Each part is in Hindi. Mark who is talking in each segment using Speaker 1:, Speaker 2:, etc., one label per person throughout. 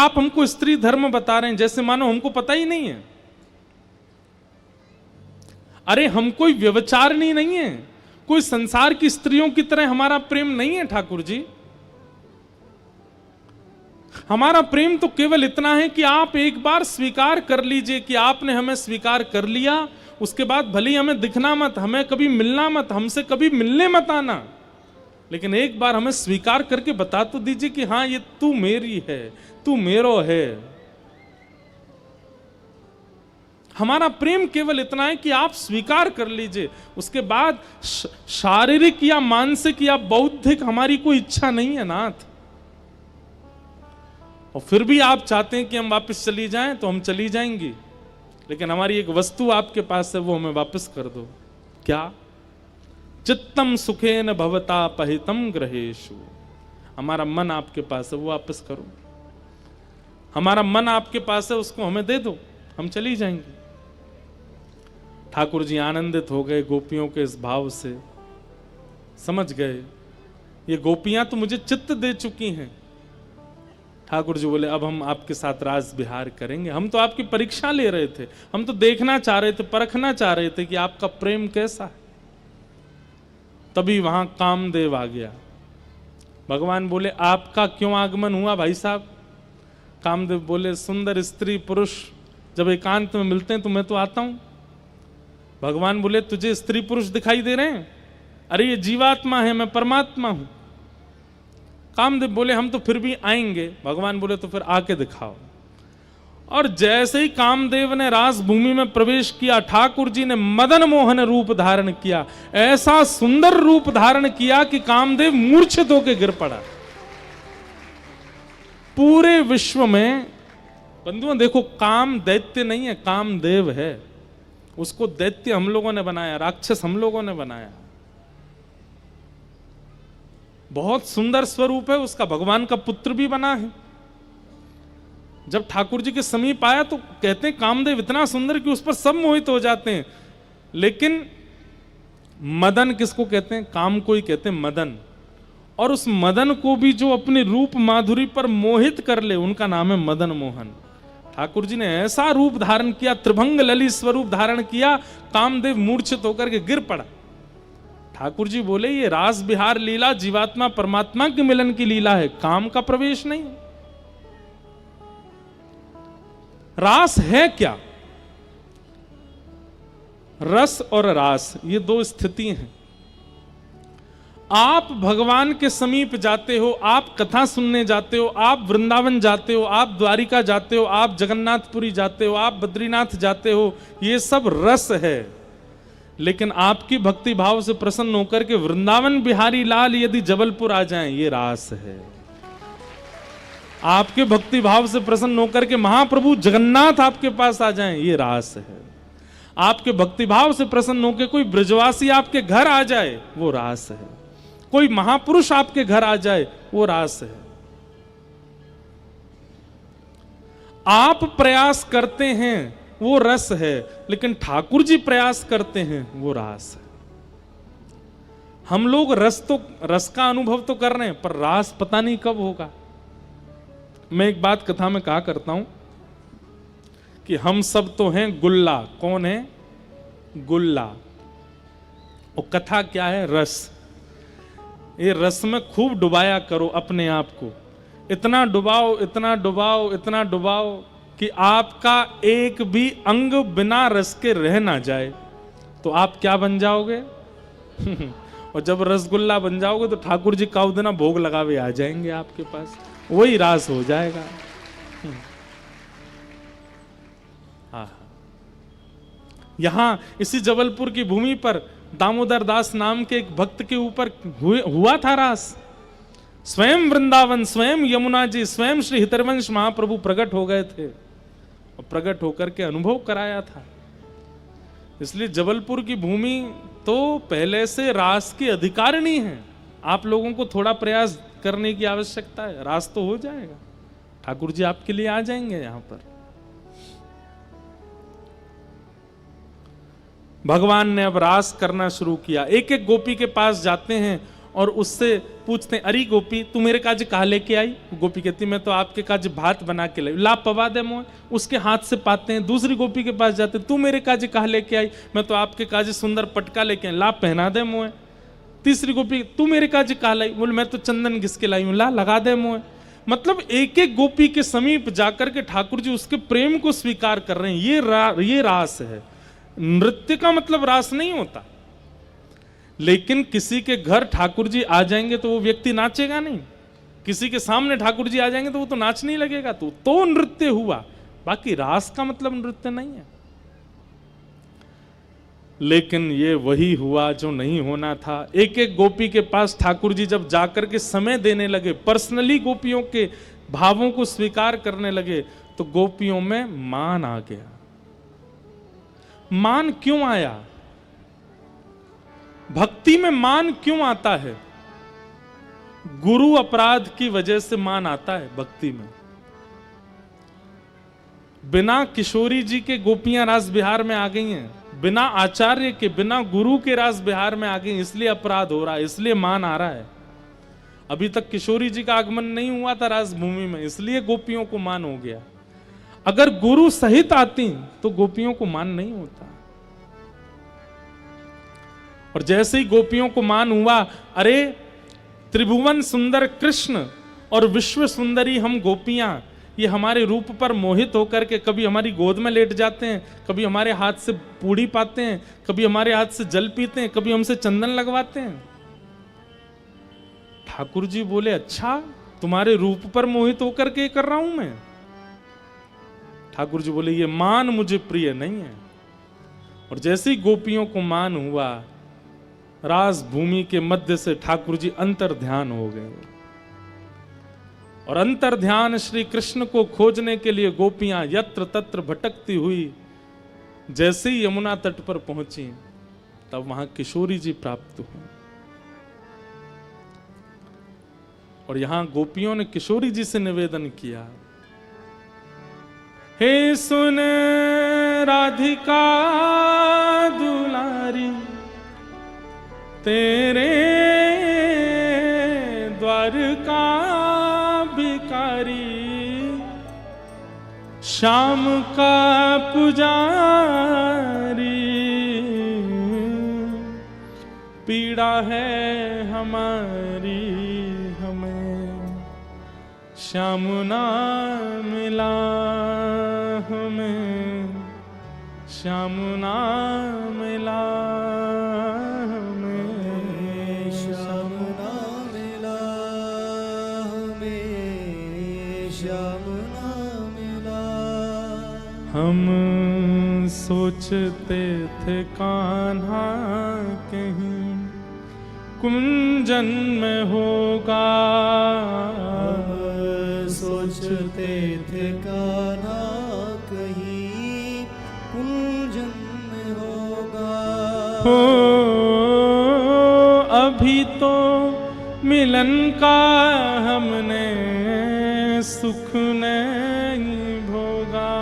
Speaker 1: आप हमको स्त्री धर्म बता रहे हैं, जैसे मानो हमको पता ही नहीं है। अरे हम कोई व्यभिचारिणी नहीं है, कोई संसार की स्त्रियों की तरह हमारा प्रेम नहीं है ठाकुर जी। हमारा प्रेम तो केवल इतना है कि आप एक बार स्वीकार कर लीजिए कि आपने हमें स्वीकार कर लिया, उसके बाद भले ही हमें दिखना मत, हमें कभी मिलना मत, हमसे कभी मिलने मत आना, लेकिन एक बार हमें स्वीकार करके बता तो दीजिए कि हाँ ये तू मेरी है, तू मेरो है। हमारा प्रेम केवल इतना है कि आप स्वीकार कर लीजिए, उसके बाद शारीरिक या मानसिक या बौद्धिक हमारी कोई इच्छा नहीं है नाथ। और फिर भी आप चाहते हैं कि हम वापस चली जाएं तो हम चली जाएंगी, लेकिन हमारी एक वस्तु आपके पास है, वो हमें वापस कर दो। क्या? चित्तम सुखेन भवता पहितम ग्रहेषु। हमारा मन आपके पास है, वो वापस करो। हमारा मन आपके पास है, उसको हमें दे दो, हम चली जाएंगे। ठाकुर जी आनंदित हो गए गोपियों के इस भाव से, समझ गए ये गोपियां तो मुझे चित्त दे चुकी हैं। ठाकुर जी बोले अब हम आपके साथ रास विहार करेंगे। हम तो आपकी परीक्षा ले रहे थे, हम तो देखना चाह रहे थे, परखना चाह रहे थे कि आपका प्रेम कैसा है। तभी वहां कामदेव आ गया। भगवान बोले आपका क्यों आगमन हुआ भाई साहब? कामदेव बोले सुंदर स्त्री पुरुष जब एकांत में मिलते हैं तो मैं तो आता हूं। भगवान बोले तुझे स्त्री पुरुष दिखाई दे रहे हैं? अरे ये जीवात्मा है, मैं परमात्मा हूं। कामदेव बोले हम तो फिर भी आएंगे। भगवान बोले तो फिर आके दिखाओ। और जैसे ही कामदेव ने रास भूमि में प्रवेश किया, ठाकुर जी ने मदन मोहन रूप धारण किया। ऐसा सुंदर रूप धारण किया कि कामदेव मूर्छित होकर गिर पड़ा। पूरे विश्व में बंधुओं देखो, काम दैत्य नहीं है, कामदेव है। उसको दैत्य हम लोगों ने बनाया, राक्षस हम लोगों ने बनाया। बहुत सुंदर स्वरूप है उसका, भगवान का पुत्र भी बना है। जब ठाकुर जी के समीप आया तो कहते हैं कामदेव इतना सुंदर कि उस पर सब मोहित हो जाते हैं। लेकिन मदन किसको कहते हैं? काम को ही कहते हैं मदन। और उस मदन को भी जो अपने रूप माधुरी पर मोहित कर ले, उनका नाम है मदन मोहन। ठाकुर जी ने ऐसा रूप धारण किया, त्रिभंग ललित स्वरूप धारण किया, कामदेव मूर्छित होकर के गिर पड़ा। ठाकुर जी बोले ये रास विहार लीला जीवात्मा परमात्मा के मिलन की लीला है, काम का प्रवेश नहीं। रास है क्या? रस और रास ये दो स्थिति हैं। आप भगवान के समीप जाते हो, आप कथा सुनने जाते हो, आप वृंदावन जाते हो, आप द्वारिका जाते हो, आप जगन्नाथपुरी जाते हो, आप बद्रीनाथ जाते हो, ये सब रस है। लेकिन आपकी भक्ति भाव से प्रसन्न होकर के वृंदावन बिहारी लाल यदि जबलपुर आ जाएं, ये रास है। आपके भक्ति भाव से प्रसन्न होकर के महाप्रभु जगन्नाथ आपके पास आ जाएं, ये रास है। आपके भक्ति भाव से प्रसन्न होकर कोई ब्रजवासी आपके घर आ जाए, वो रास है। कोई महापुरुष आपके घर आ जाए, वो रास है। आप प्रयास करते हैं, वो रस है। लेकिन ठाकुर जी प्रयास करते हैं, वो रास है। हम लोग रस का अनुभव तो कर रहे हैं, पर रास पता नहीं कब होगा। मैं एक बात कथा में कहा करता हूं कि हम सब तो हैं गुल्ला। कौन है? गुल्ला। और कथा क्या है? रस। ये रस में खूब डुबाया करो अपने आप को। इतना डुबाओ, इतना डुबाओ, इतना डुबाओ कि आपका एक भी अंग बिना रस के रह ना जाए। तो आप क्या बन जाओगे? और जब रसगुल्ला बन जाओगे तो ठाकुर जी का दिन भोग लगावे आ जाएंगे आपके पास, वही रास हो जाएगा। यहां इसी जबलपुर की भूमि पर दामोदर दास नाम के एक भक्त के ऊपर हुआ था रास। स्वयं वृंदावन, स्वयं यमुना जी, स्वयं श्री हितरवंश महाप्रभु प्रकट हो गए थे और प्रकट होकर के अनुभव कराया था। इसलिए जबलपुर की भूमि तो पहले से रास की अधिकारिणी है। आप लोगों को थोड़ा प्रयास करने की आवश्यकता है, रास तो हो जाएगा। ठाकुर जी आपके लिए आ जाएंगे यहां पर। भगवान ने अब रास करना शुरू किया। एक एक गोपी के पास जाते हैं और उससे पूछते हैं, अरे गोपी तू मेरे काज कहा लेके आई? गोपी कहती मैं तो आपके काज भात बना के लाई। ला पवा दे मोए, उसके हाथ से पाते हैं। दूसरी गोपी के पास जाते, तू मेरे काज कहा लेके आई? मैं तो आपके काज सुंदर पटका लेके आई। ला पहना दे मोए। तीसरी गोपी, तू मेरे काज कहा लाई? बोले मैं तो चंदन घिस के लाई हूं। ला लगा दे मोए। मतलब एक एक गोपी के समीप जाकर के ठाकुर जी उसके प्रेम को स्वीकार कर रहे हैं। ये रास है। नृत्य का मतलब रास नहीं होता, लेकिन किसी के घर ठाकुर जी आ जाएंगे तो वो व्यक्ति नाचेगा नहीं। किसी के सामने ठाकुर जी आ जाएंगे तो वो तो नाच नहीं लगेगा, तो नृत्य हुआ। बाकी रास का मतलब नृत्य नहीं है। लेकिन ये वही हुआ जो नहीं होना था। एक एक गोपी के पास ठाकुर जी जब जाकर के समय देने लगे, पर्सनली गोपियों के भावों को स्वीकार करने लगे, तो गोपियों में मान आ गया। मान क्यों आया? भक्ति में मान क्यों आता है? गुरु अपराध की वजह से मान आता है भक्ति में। बिना किशोरी जी के गोपियां रास बिहार में आ गई हैं, बिना आचार्य के, बिना गुरु के रास बिहार में आ गई, इसलिए अपराध हो रहा है, इसलिए मान आ रहा है। अभी तक किशोरी जी का आगमन नहीं हुआ था रासभूमि में, इसलिए गोपियों को मान हो गया। अगर गुरु सहित आती तो गोपियों को मान नहीं होता। और जैसे ही गोपियों को मान हुआ, अरे त्रिभुवन सुंदर कृष्ण और विश्व सुंदरी हम गोपियां, ये हमारे रूप पर मोहित होकर के कभी हमारी गोद में लेट जाते हैं, कभी हमारे हाथ से पूड़ी पाते हैं, कभी हमारे हाथ से जल पीते हैं, कभी हमसे चंदन लगवाते हैं। ठाकुर जी बोले, अच्छा तुम्हारे रूप पर मोहित होकर के कर रहा हूं मैं? ठाकुर जी बोले, ये मान मुझे प्रिय नहीं है। और जैसे ही गोपियों को मान हुआ, रास भूमि के मध्य से ठाकुर जी अंतर ध्यान हो गए। और अंतर ध्यान श्री कृष्ण को खोजने के लिए गोपियां यत्र तत्र भटकती हुई जैसे ही यमुना तट पर पहुंची, तब वहां किशोरी जी प्राप्त हुए। और यहां गोपियों ने किशोरी जी से निवेदन किया, हे सुन राधिका दुलारी, तेरे द्वारका भिखारी, श्याम का पुजारी, पीड़ा है हमारी हमें, श्याम ना मिला हमें, श्याम ना मिला हमें,
Speaker 2: श्याम ना मिला हमें, श्याम ना मिला।
Speaker 1: हम सोचते थे कान्हा कहीं कुंजन में होगा,
Speaker 2: सोचते थे कान्हा कहीं कुंजन में होगा।
Speaker 1: हो अभी तो मिलन का हमने सुख नहीं भोगा,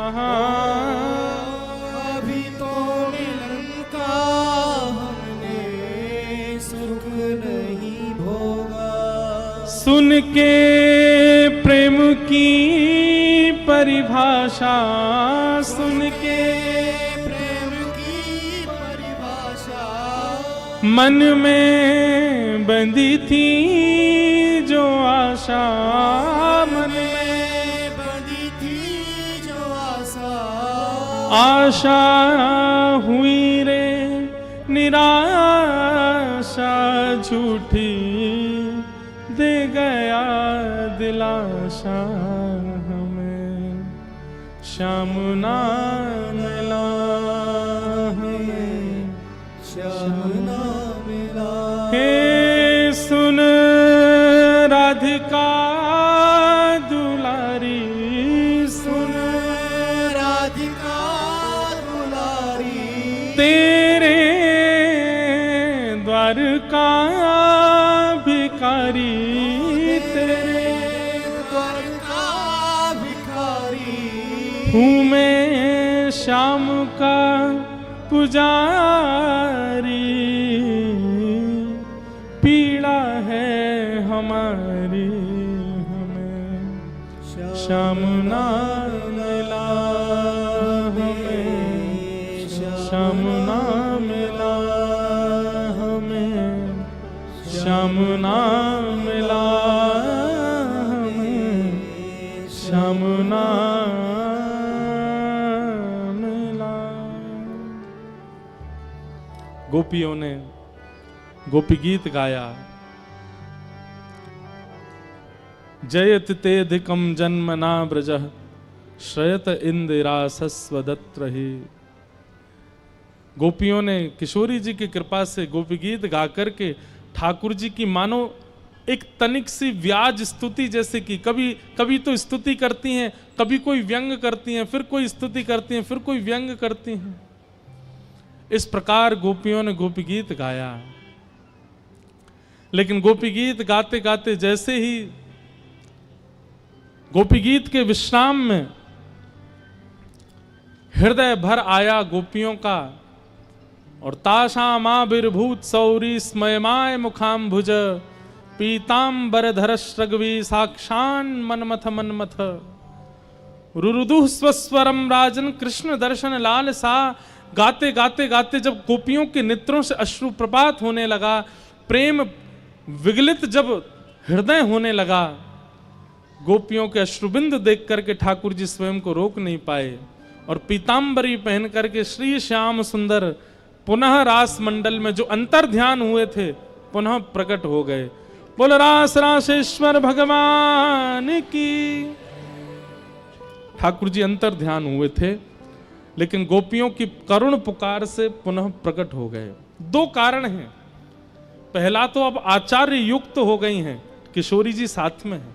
Speaker 2: अभी तो मिलन का हमने सुख नहीं भोगा।
Speaker 1: सुन के प्रेम की परिभाषा, सुन के
Speaker 2: प्रेम की परिभाषा,
Speaker 1: मन में बंधी थी जो आशा, मन में
Speaker 2: बंधी थी जो आशा,
Speaker 1: आशा हुई रे निराशा, झूठी दे गया दिलाशा हमें, श्याम ना मिला हमें,
Speaker 2: श्याम ना मिला।
Speaker 1: हे सुन राधिका दुलारी, सुन
Speaker 2: राधिका दुलारी,
Speaker 1: तेरे द्वारका भिखारी, तेरे
Speaker 2: द्वारका भिखारी,
Speaker 1: हूँ मैं श्याम का पुजारी, पीड़ा है श्याम ना मिला हमें, श्याम ना मिला हमें, श्याम ना मिला हमें, श्याम ना मिला। गोपियों ने गोपी गीत गाया, जयति तेधिकम जन्म ना ब्रजः श्रयत इंदिरासस्वदत्र ही। गोपियों ने किशोरी जी की कृपा से गोपी गीत गा करके ठाकुर जी की मानो एक तनिक सी व्याज स्तुति जैसे कि कभी तो स्तुति करती हैं, कभी कोई व्यंग करती हैं, फिर कोई स्तुति करती हैं, फिर कोई व्यंग करती हैं। इस प्रकार गोपियों ने गोपी गीत गाया। लेकिन गोपी गीत गाते गाते जैसे ही गोपी गीत के विश्राम में हृदय भर आया गोपियों का, और ताशामाविर्भूत सौरी स्मयमाय मुखाम्भुज पीतांबर श्रगवी साक्षान मनमथ मनमथ रुरुदुः स्वस्वरम राजन कृष्ण दर्शन लाल सा। गाते गाते गाते जब गोपियों के नेत्रों से अश्रु प्रपात होने लगा, प्रेम विगलित जब हृदय होने लगा, गोपियों के अश्रुबिंद देख करके ठाकुर जी स्वयं को रोक नहीं पाए और पीतांबरी पहन करके श्री श्याम सुंदर पुनः रास मंडल में जो अंतर ध्यान हुए थे पुनः प्रकट हो गए। बोल रास रासेश्वर भगवान की। ठाकुर जी अंतर ध्यान हुए थे, लेकिन गोपियों की करुण पुकार से पुनः प्रकट हो गए। दो कारण हैं। पहला तो अब आचार्य युक्त हो गई हैं, किशोरी जी साथ में है।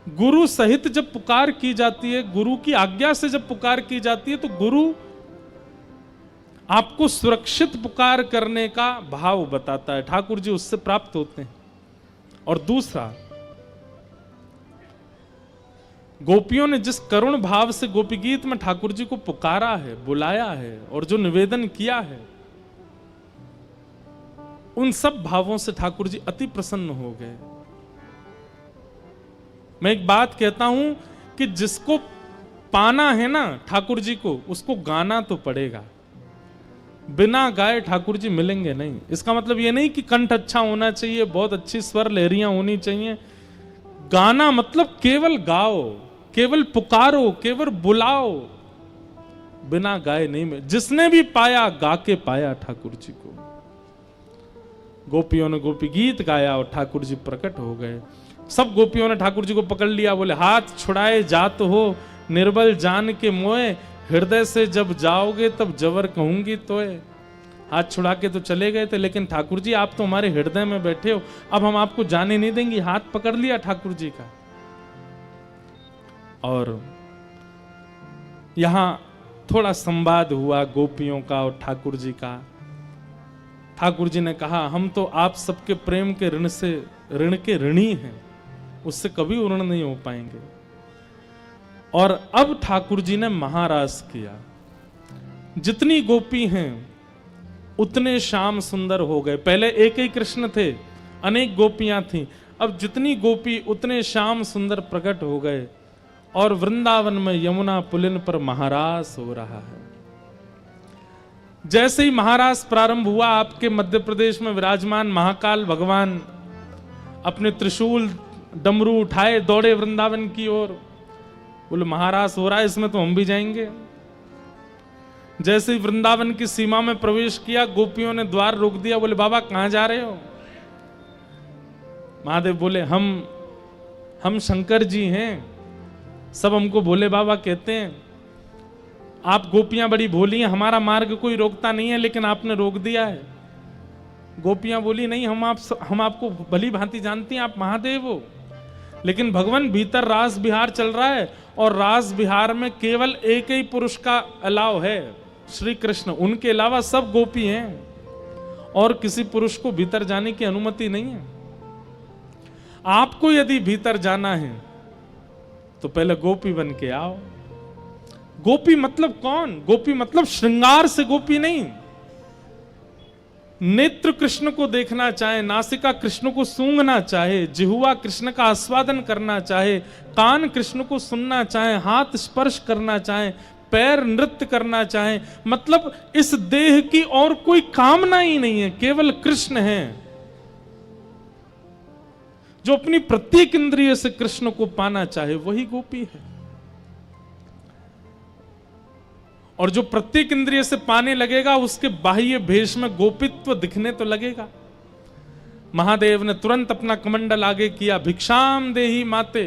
Speaker 1: गुरु सहित जब पुकार की जाती है, गुरु की आज्ञा से जब पुकार की जाती है, तो गुरु आपको सुरक्षित पुकार करने का भाव बताता है। ठाकुर जी उससे प्राप्त होते हैं। और दूसरा, गोपियों ने जिस करुण भाव से गोपी गीत में ठाकुर जी को पुकारा है, बुलाया है और जो निवेदन किया है, उन सब भावों से ठाकुर जी अति प्रसन्न हो गए। मैं एक बात कहता हूं कि जिसको पाना है ना ठाकुर जी को, उसको गाना तो पड़ेगा। बिना गाए ठाकुर जी मिलेंगे नहीं। इसका मतलब ये नहीं कि कंठ अच्छा होना चाहिए, बहुत अच्छी स्वर लहरियां होनी चाहिए। गाना मतलब केवल गाओ, केवल पुकारो, केवल बुलाओ, बिना गाए नहीं मिले। जिसने भी पाया गा के पाया ठाकुर जी को। गोपियों ने गोपी गीत गाया और ठाकुर जी प्रकट हो गए। सब गोपियों ने ठाकुर जी को पकड़ लिया, बोले हाथ छुड़ाए जात हो निर्बल जान के मोए, हृदय से जब जाओगे तब जवर कहूंगी तोए। हाथ छुड़ा के तो चले गए थे, लेकिन ठाकुर जी आप तो हमारे हृदय में बैठे हो, अब हम आपको जाने नहीं देंगे। हाथ पकड़ लिया ठाकुर जी का। और यहां थोड़ा संवाद हुआ गोपियों का और ठाकुर जी का। ठाकुर जी ने कहा, हम तो आप सबके प्रेम के ऋण के ऋणी हैं, उससे कभी ऋण नहीं हो पाएंगे। और अब ठाकुर जी ने महारास किया। जितनी गोपी हैं उतने श्याम सुंदर हो गए। पहले एक ही कृष्ण थे, अनेक गोपियां थीं। अब जितनी गोपी उतने श्याम सुंदर प्रकट हो गए और वृंदावन में यमुना पुलिन पर महारास हो रहा है। जैसे ही महारास प्रारंभ हुआ, आपके मध्य प्रदेश में विराजमान महाकाल भगवान अपने त्रिशूल डमरू उठाए दौड़े वृंदावन की ओर। बोले महारास हो रहा है, इसमें तो हम भी जाएंगे। जैसे ही वृंदावन की सीमा में प्रवेश किया, गोपियों ने द्वार रोक दिया। बोले बाबा कहां जा रहे हो? महादेव बोले हम शंकर जी हैं। सब हमको भोले बाबा कहते हैं। आप गोपियां बड़ी भोली हैं, हमारा मार्ग कोई रोकता नहीं है, लेकिन आपने रोक दिया है। गोपियां बोली नहीं, हम आपको भली भांति जानती हैं, आप महादेव हो। लेकिन भगवान भीतर रास विहार चल रहा है और रास विहार में केवल एक ही पुरुष का अलाव है, श्री कृष्ण। उनके अलावा सब गोपी हैं और किसी पुरुष को भीतर जाने की अनुमति नहीं है। आपको यदि भीतर जाना है तो पहले गोपी बन के आओ। गोपी मतलब कौन? गोपी मतलब श्रृंगार से गोपी नहीं। नेत्र कृष्ण को देखना चाहे, नासिका कृष्ण को सूंघना चाहे, जिह्वा कृष्ण का आस्वादन करना चाहे, कान कृष्ण को सुनना चाहे, हाथ स्पर्श करना चाहे, पैर नृत्य करना चाहे, मतलब इस देह की और कोई कामना ही नहीं है, केवल कृष्ण है। जो अपनी प्रत्येक इंद्रिय से कृष्ण को पाना चाहे वही गोपी है। और जो प्रत्येक इंद्रिय से पाने लगेगा उसके बाह्य भेष में गोपित्व दिखने तो लगेगा। महादेव ने तुरंत अपना कमंडल आगे किया, भिक्षाम देही माते,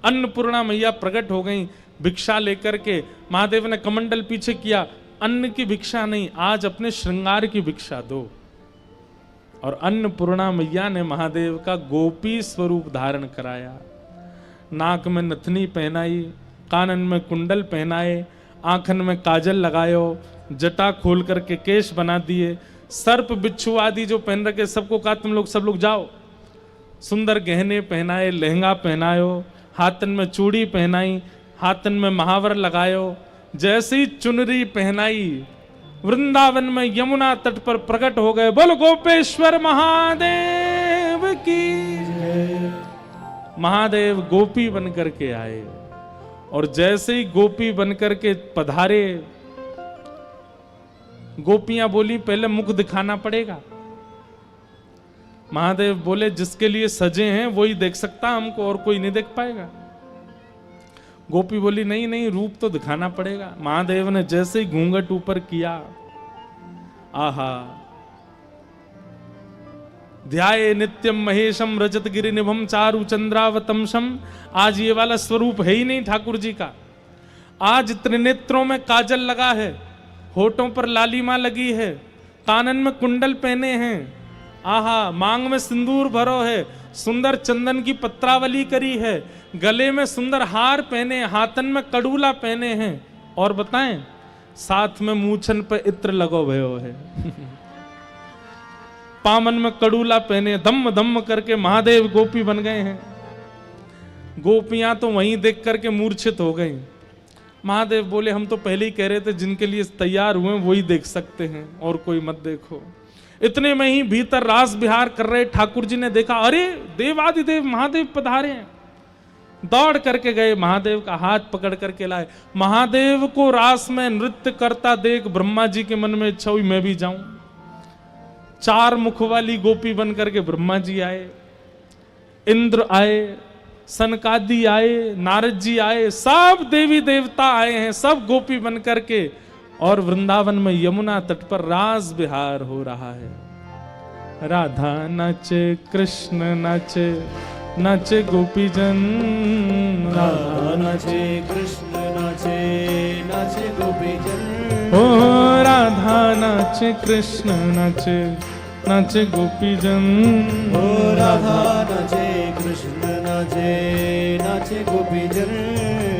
Speaker 1: अन्नपूर्णा मैया प्रकट हो गई भिक्षा लेकर के। महादेव ने कमंडल पीछे किया, अन्न की भिक्षा नहीं, आज अपने श्रृंगार की भिक्षा दो। और अन्नपूर्णा मैया ने महादेव का गोपी स्वरूप धारण कराया। नाक में नथनी पहनाई, कानन में कुंडल पहनाए, आंखन में काजल लगायो, जटा खोल करके केश बना दिए, सर्प बिच्छू आदि जो पहन रखे सबको कहा तुम लोग सब लोग जाओ। सुंदर गहने पहनाए, लहंगा पहनायो, हाथन में चूड़ी पहनाई, हाथन में महावर लगायो। जैसे ही चुनरी पहनाई वृंदावन में यमुना तट पर प्रकट हो गए। बोलो गोपेश्वर महादेव की। महादेव गोपी बन करके आए और जैसे ही गोपी बनकर के पधारे, गोपियां बोली पहले मुख दिखाना पड़ेगा। महादेव बोले जिसके लिए सजे हैं वही देख सकता, हमको और कोई नहीं देख पाएगा। गोपी बोली नहीं नहीं, रूप तो दिखाना पड़ेगा। महादेव ने जैसे ही घूंघट ऊपर किया, आहा, ध्याये नित्यम महेशम रजत गिरि निभम चारु चंद्रावतमशम। आज ये वाला स्वरूप है ही नहीं ठाकुर जी का। आज त्रिनेत्रों में काजल लगा है, होठों पर लालिमा लगी है, कानन में कुंडल पहने हैं, आहा, मांग में सिंदूर भरो है, सुंदर चंदन की पत्रावली करी है, गले में सुंदर हार पहने, हाथन में कड़ूला पहने हैं, और बताएं साथ में मूछन पे इत्र लगो भयो है। पामन में कड़ूला पहने, दम दम करके महादेव गोपी बन गए हैं। गोपियां तो वहीं देख करके मूर्छित हो गई। महादेव बोले हम तो पहले ही कह रहे थे जिनके लिए तैयार हुए वही देख सकते हैं, और कोई मत देखो। इतने में ही भीतर रास विहार कर रहे ठाकुर जी ने देखा, अरे देवादिदेव महादेव पधारे हैं। दौड़ करके गए, महादेव का हाथ पकड़ करके लाए। महादेव को रास में नृत्य करता देख ब्रह्मा जी के मन में इच्छा हुई मैं भी जाऊं। चार मुख वाली गोपी बन करके ब्रह्मा जी आए, इंद्र आए, सनकादि आए, नारद जी आए, सब देवी देवता आए हैं, सब गोपी बन करके। और वृंदावन में यमुना तट पर रास विहार हो रहा है। राधा नाचे, कृष्ण नाचे, नाचे गोपी जन।
Speaker 2: राधा नाचे, कृष्ण नाचे, नाचे गोपी जन।
Speaker 1: ओ राधा नाचे, कृष्ण नाचे, नाचे गोपी जन।
Speaker 2: ओ राधा नाचे, कृष्ण नाचे, नाचे गोपी जन।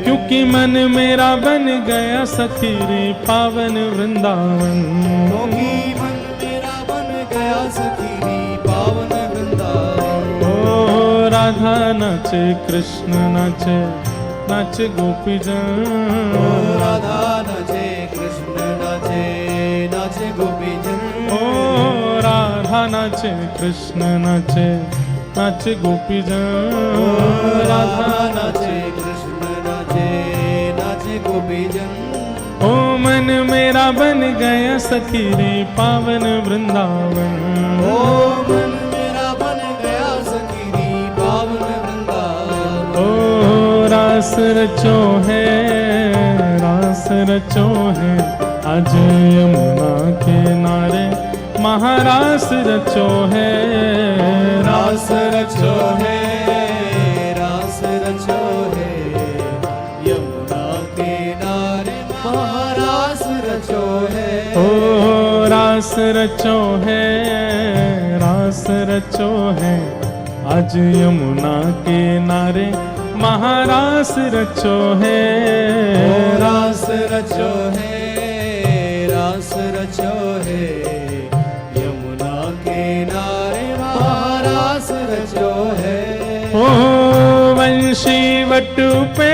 Speaker 1: क्योंकि मन मेरा बन गया सखी रे पावन वृंदावन।
Speaker 2: क्योंकि मन मेरा बन गया सखी रे पावन वृंदावन।
Speaker 1: ओ राधा नाचे, कृष्ण नाचे, नाचे गोपी जन।
Speaker 2: ओ राधा नाचे, कृष्ण नाचे, नाचे गोपी जन।
Speaker 1: ओ राधा नाचे, कृष्ण नाचे, नाचे गोपी जन।
Speaker 2: ओ राधा नाचे, कृष्ण नाचे, नाचे गोपी जन।
Speaker 1: ओ मन मेरा बन गया सखी रे पावन वृंदावन।
Speaker 2: ओ मन मेरा बन गया सखी रे पावन वृंदावन।
Speaker 1: ओ रास रचो है, रास रचो है, आज यमुना किनारे महारास रचो है।
Speaker 2: रास रचो है, रास रचो है, यमुना किनारे महारास रचो है।
Speaker 1: ओ रास रचो है, रास रचो है, आज यमुना किनारे महारास रचो है।
Speaker 2: ओ रास रचो है, रास रचो है, यमुना किनारे महारास रचो है।
Speaker 1: ओ वंशी वट पे,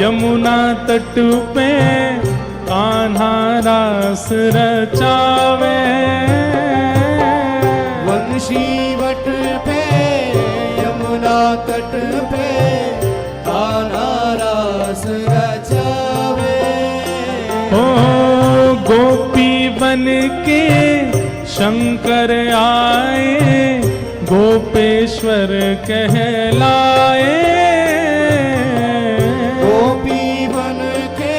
Speaker 1: यमुना तट पे, कान्हा रास रचावे।
Speaker 2: काशी वट पे यमुना तट पे कान्हा रास रचावे।
Speaker 1: ओ गोपी बन के शंकर आए, गोपेश्वर कहलाए।
Speaker 2: गोपी बन के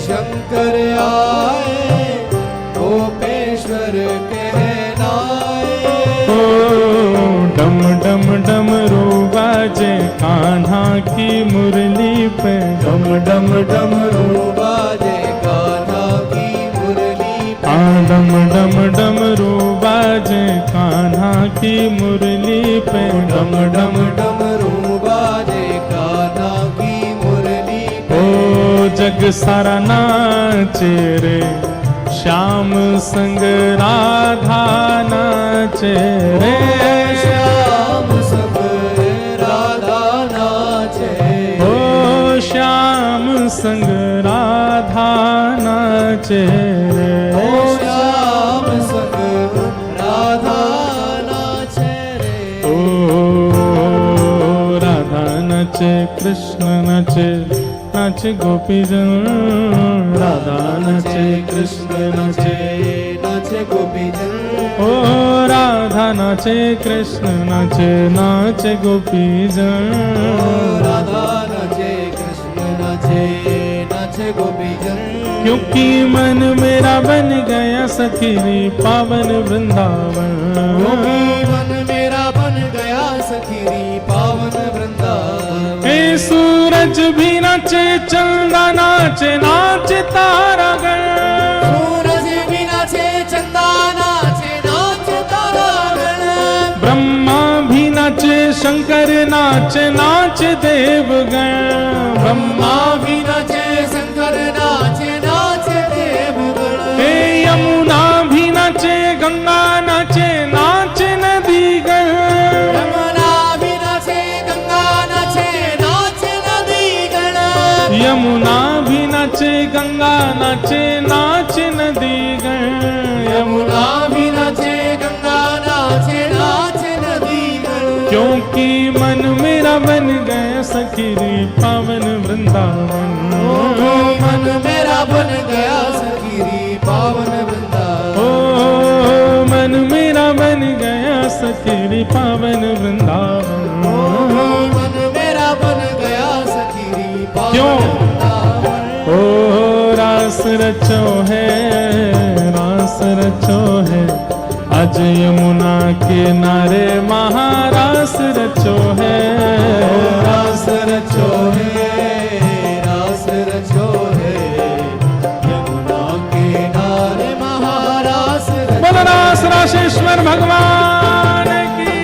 Speaker 2: शंकर आए, गोपेश्वर कहलाए।
Speaker 1: ओ डम डम डमरू बाजे कान्हा की मुरली पे,
Speaker 2: डम डम डमरू बाजे कान्हा की मुरली पे।
Speaker 1: डम डम डमरू बाजे कान्हा की मुरली पे,
Speaker 2: डम डम डमरू बाजे कान्हा की मुरली पे।
Speaker 1: ओ जग सारा नाचे रे, श्याम संग राधा नाचे रे।
Speaker 2: श्याम संग राधा नाचे।
Speaker 1: ओ श्याम संग राधा नाचे रे।
Speaker 2: ओ श्याम संग राधा नाचे रे।
Speaker 1: ओ राधा नाचे, कृष्ण नाचे, नाचे गोपीजन। राधा नाचे, कृष्ण नाचे,
Speaker 2: नाचे गोपीजन।
Speaker 1: ओ राधा नाचे, कृष्ण नाचे, नाचे गोपीजन।
Speaker 2: राधा नाचे, कृष्ण नाचे, नाचे गोपीजन।
Speaker 1: क्योंकि मन मेरा बन गया सखी पावन वृंदावन।
Speaker 2: क्योंकि मन मेरा बन गया सखी पावन वृंदावन।
Speaker 1: हे सूरज भी नाचे, चंदा नाचे, नाचे तारागण।
Speaker 2: सूरज भी नाचे, चंदा नाचे, नाचे तारागण।
Speaker 1: ब्रह्मा भी नाचे, शंकर नाचे, नाचे देवगण।
Speaker 2: ब्रह्मा भी नाचे, शंकर नाचे, नाचे देवगण।
Speaker 1: हे यमुना भी नाचे, गंगा नाचे, नाचे नदीगण।
Speaker 2: यमुना भी नाचे, गंगा नाचे, नाचे नदीगण।
Speaker 1: यमुना भी नाचे, गंगा नाचे, नाचे नदीगण।
Speaker 2: यमुना भी नाचे, गंगा नाचे, नाचे नदीगण।
Speaker 1: क्योंकि मन मेरा बन गया सखी पावन वृंदावन।
Speaker 2: मन मेरा बन गया सखी पावन वृंदावन।
Speaker 1: ओ मन मेरा बन गया सखी पावन वृंदावन।
Speaker 2: मन मेरा बन गया सखी पावन
Speaker 1: क्यों?
Speaker 2: वृंदावन।
Speaker 1: ओ रास रचो है, रास रचो है, आज यमुना किनारे महारास रचो है।
Speaker 2: रास रचो है, रास रचो है, यमुना किनारे महारास रचो।
Speaker 1: बोलो रास राशेश्वर भगवान की।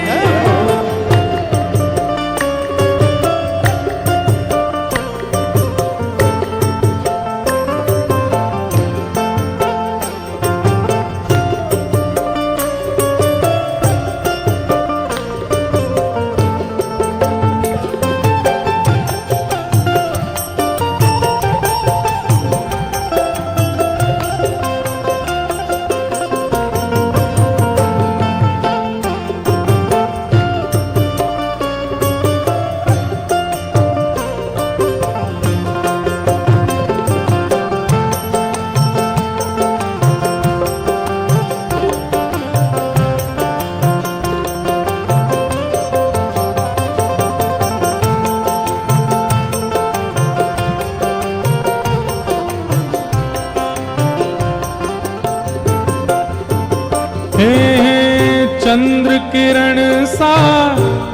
Speaker 1: चंद्र किरण सा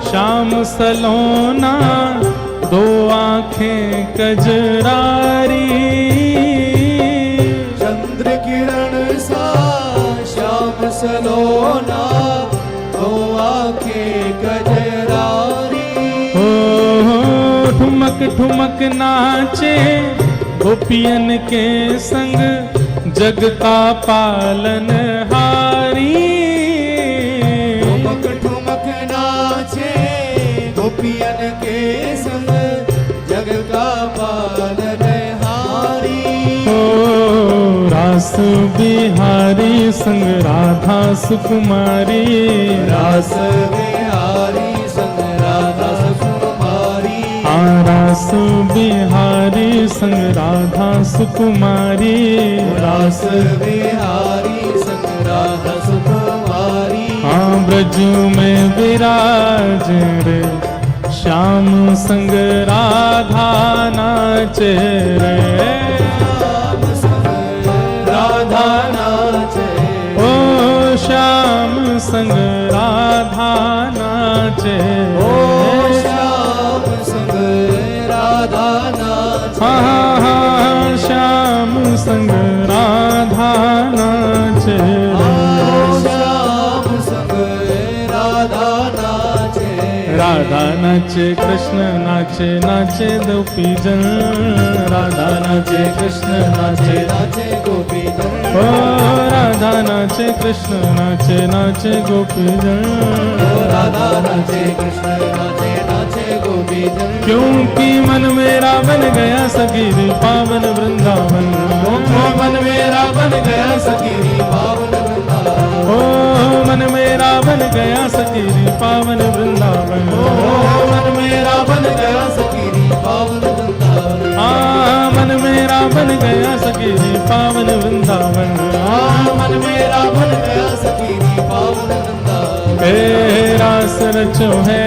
Speaker 1: श्याम सलोना, दो आंखें कजरारी।
Speaker 2: चंद्र किरण सा श्याम सलोना, दो आंखें कजरारी।
Speaker 1: ठुमक ठुमक नाचे गोपियन के संग, जग का पालन हारी।
Speaker 2: ठुमक ठुमक नाचे गोपियन के संग, जग का पालन हारी।
Speaker 1: रास बिहारी संग राधा सुकुमारी,
Speaker 2: रास बिहारी संग राधा सुकुमारी,
Speaker 1: रास बिहारी संग राधा सुकुमारी,
Speaker 2: रास बिहारी संग राधा सुकुमारी,
Speaker 1: ब्रज में विराज रे श्याम संग राधा नाचे रे,
Speaker 2: श्याम संग राधा नाचे,
Speaker 1: ओ श्याम संग राधा नाचे,
Speaker 2: ओ श्याम संग राधा नाचे,
Speaker 1: हाँ श्याम संग राधा नाचे,
Speaker 2: श्याम संग राधा नाचे,
Speaker 1: राधा नाचे कृष्ण नाचे, नाचे गोपी जन, राधा नाचे कृष्ण नाचे,
Speaker 2: नाचे गोपी जन,
Speaker 1: ओ राधा नाचे कृष्ण नाचे, नाचे गोपी जन,
Speaker 2: राधा नाचे कृष्ण नाचे, नाचे गोपी जन,
Speaker 1: क्योंकि मन मेरा बन गया सखीरी पावन वृंदावन,
Speaker 2: मन मेरा बन गया सखीरी पावन वृंदावन,
Speaker 1: ओ मन मेरा बन गया सखीरी पावन वृंदावन,
Speaker 2: मन मेरा बन गया सखीरी पावन वृंदावन,
Speaker 1: मन मेरा बन गया सखीरी पावन वृंदावन,
Speaker 2: मन मेरा बन गया सखीरी पावन वृंदावन,
Speaker 1: रास रचो है,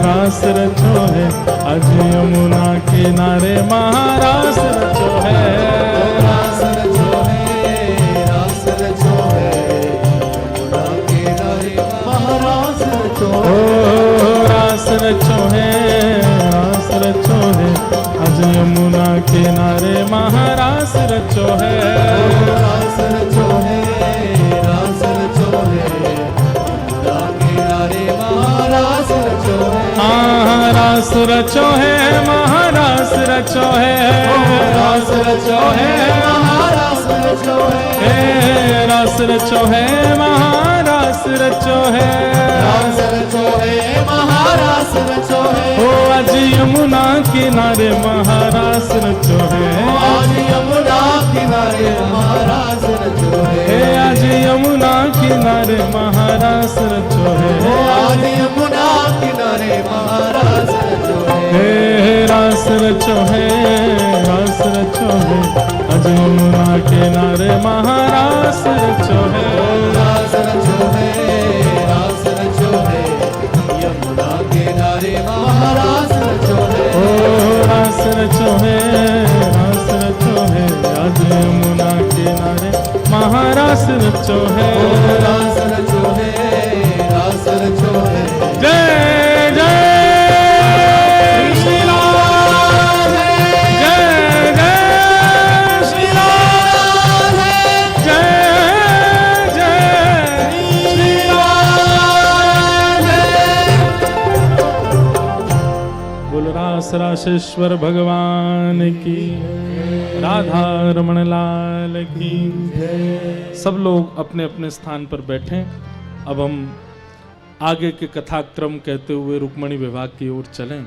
Speaker 1: रास रचो है, आज यमुना किनारे महारास रचो है,
Speaker 2: रास रचो है, रास रचो है, यमुना किनारे महारास रचो
Speaker 1: ओ रास रचो है, रास रचो है, आज यमुना किनारे महारास रचो है,
Speaker 2: रास रचो है, रास रचो है, यमुना किनारे महारास रचो है,
Speaker 1: रास रचो है, महारास रचो है,
Speaker 2: रास रचो है, महारास रचो है,
Speaker 1: रास रचो है, महारास रचो है,
Speaker 2: रास रचो है, महारास रचो है,
Speaker 1: ओ आज यमुना किनारे महारास रचो है,
Speaker 2: आज यमुना किनारे महारास रचो है,
Speaker 1: आज यमुना किनारे महारास रचो है,
Speaker 2: आज यमुना किनारे महारास रचो है,
Speaker 1: रास रचो है, रास रचो है, आज यमुना किनारे महारास रचो है,
Speaker 2: रास रचो है, रास रचो है, यमुना किनारे महारास रचो है,
Speaker 1: ओ रास रचो है, रास रचो है, आज यमुना किनारे महारास रचो है,
Speaker 2: रास रचो है, रास रचो है,
Speaker 1: जय जय श्री राम, जय जय श्री राम, जय जय श्री राम, बोल रास रासेश्वर भगवान की, राधा रमण लाल की। सब लोग अपने अपने स्थान पर बैठें। अब हम आगे के कथाक्रम कहते हुए रुक्मणी विवाह की ओर चलें।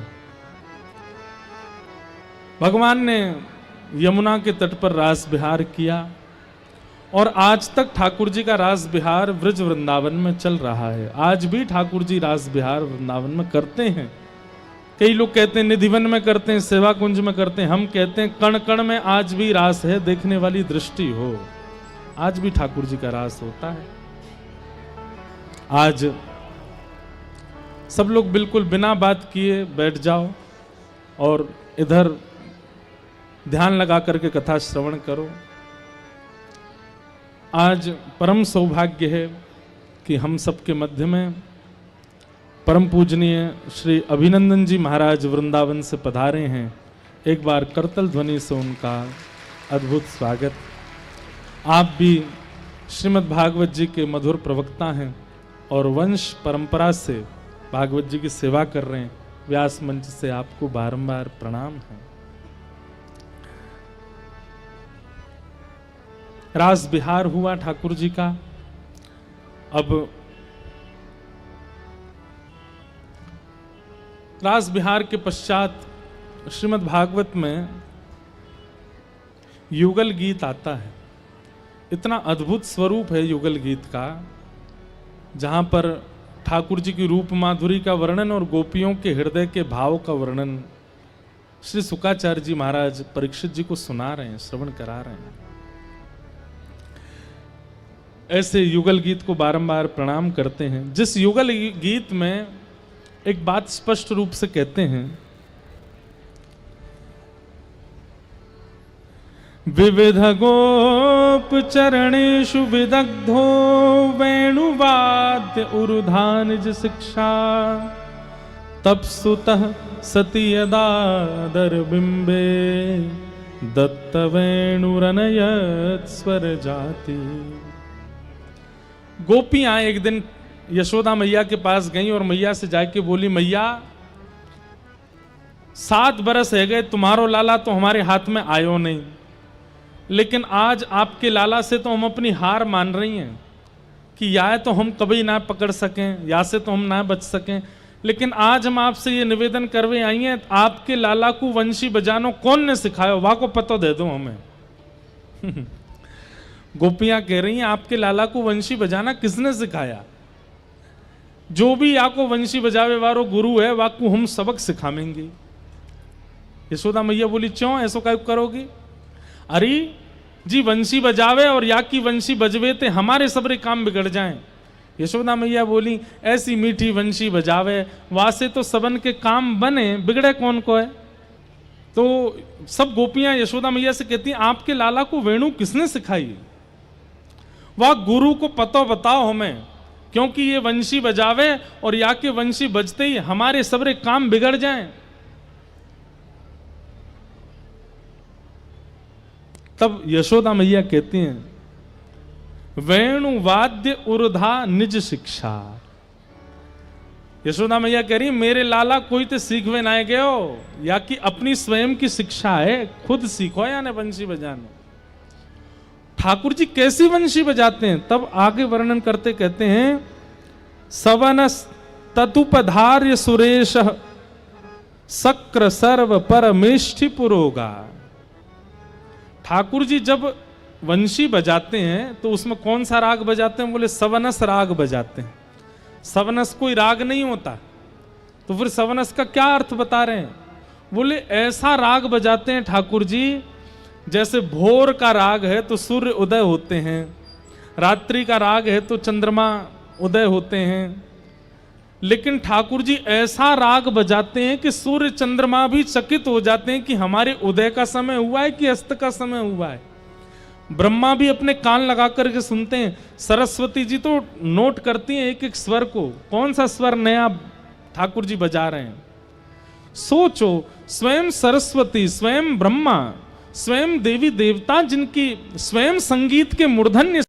Speaker 1: भगवान ने यमुना के तट पर रास विहार किया और आज तक ठाकुर जी का रास विहार ब्रज वृंदावन में चल रहा है। आज भी ठाकुर जी रास विहार वृंदावन में करते हैं। कई लोग कहते हैं निधिवन में करते हैं, सेवा कुंज में करते हैं। हम कहते हैं कण कण में आज भी रास है, देखने वाली दृष्टि हो। आज भी ठाकुर जी का रास होता है। आज सब लोग बिल्कुल बिना बात किए बैठ जाओ और इधर ध्यान लगा करके कथा श्रवण करो। आज परम सौभाग्य है कि हम सबके मध्य में परम पूजनीय श्री अभिनंदन जी महाराज वृंदावन से पधारे हैं। एक बार करतल ध्वनि से उनका अद्भुत स्वागत। आप भी श्रीमद् भागवत जी के मधुर प्रवक्ता हैं और वंश परंपरा से भागवत जी की सेवा कर रहे हैं। व्यास मंच से आपको बारंबार प्रणाम है। रास विहार हुआ ठाकुर जी का। अब रास विहार के पश्चात श्रीमद् भागवत में युगल गीत आता है। इतना अद्भुत स्वरूप है युगल गीत का, जहां पर ठाकुर जी की रूप माधुरी का वर्णन और गोपियों के हृदय के भाव का वर्णन श्री शुकाचार्य जी महाराज परीक्षित जी को सुना रहे हैं, श्रवण करा रहे हैं। ऐसे युगल गीत को बारंबार प्रणाम करते हैं, जिस युगल गीत में एक बात स्पष्ट रूप से कहते हैं, विविध गोप चरणेषु विदग्धो वेणुवाद्य उरुधानिज शिक्षा तपसुतः सति यदा दरबिंबे दत्त वेणुरनयत स्वर जाति। गोपियां एक दिन यशोदा मैया के पास गईं और मैया से जाके बोली, मैया 7 बरस है गए, तुम्हारो लाला तो हमारे हाथ में आयो नहीं, लेकिन आज आपके लाला से तो हम अपनी हार मान रही हैं कि या तो हम कभी ना पकड़ सकें, या से तो हम ना बच सकें, लेकिन आज हम आपसे ये निवेदन करवे आई हैं, आपके लाला को वंशी बजानो कौन ने सिखाया, वाह को पता दे दो हमें। गोपियां कह रही हैं, आपके लाला को वंशी बजाना किसने सिखाया? जो भी आपको वंशी बजावे वारो गुरु है, वाकू हम सबक सिखावेंगे। यशोदा मैया बोली, क्यों ऐसो क्या करोगी? अरे जी वंशी बजावे और या की वंशी बजवे ते हमारे सबरे काम बिगड़ जाएं। यशोदा मैया बोली, ऐसी मीठी वंशी बजावे वासे तो सबन के काम बने, बिगड़े कौन को है? तो सब गोपियां यशोदा मैया से कहती हैं, आपके लाला को वेणु किसने सिखाई? वह गुरु को पता बताओ हमें, क्योंकि ये वंशी बजावे और या के वंशी बजते ही हमारे सबरे काम बिगड़ जाएं। तब यशोदा मैया कहती हैं, वेणु वाद्य उर्धा निज शिक्षा। यशोदा मैया कह रही, मेरे लाला कोई तो सीखवे ना गयो, या कि अपनी स्वयं की शिक्षा है, खुद सीखो या ने वंशी बजाने। ठाकुर जी कैसी वंशी बजाते हैं, तब आगे वर्णन करते कहते हैं, सवनस ततुपधार्य सुरेश सक्र सर्व परमेष्ठि पुरोगा। ठाकुर जी जब वंशी बजाते हैं तो उसमें कौन सा राग बजाते हैं? बोले सवनस राग बजाते हैं। सवनस कोई राग नहीं होता, तो फिर सवनस का क्या अर्थ बता रहे हैं? बोले ऐसा राग बजाते हैं ठाकुर जी, जैसे भोर का राग है तो सूर्य उदय होते हैं, रात्रि का राग है तो चंद्रमा उदय होते हैं, लेकिन ठाकुर जी ऐसा राग बजाते हैं कि सूर्य चंद्रमा भी चकित हो जाते हैं कि हमारे उदय का समय हुआ है कि अस्त का समय हुआ है। ब्रह्मा भी अपने कान लगा करके सुनते हैं, सरस्वती जी तो नोट करती हैं एक एक स्वर को, कौन सा स्वर नया ठाकुर जी बजा रहे हैं। सोचो, स्वयं सरस्वती, स्वयं ब्रह्मा, स्वयं देवी देवता, जिनकी स्वयं संगीत के मूर्धन्य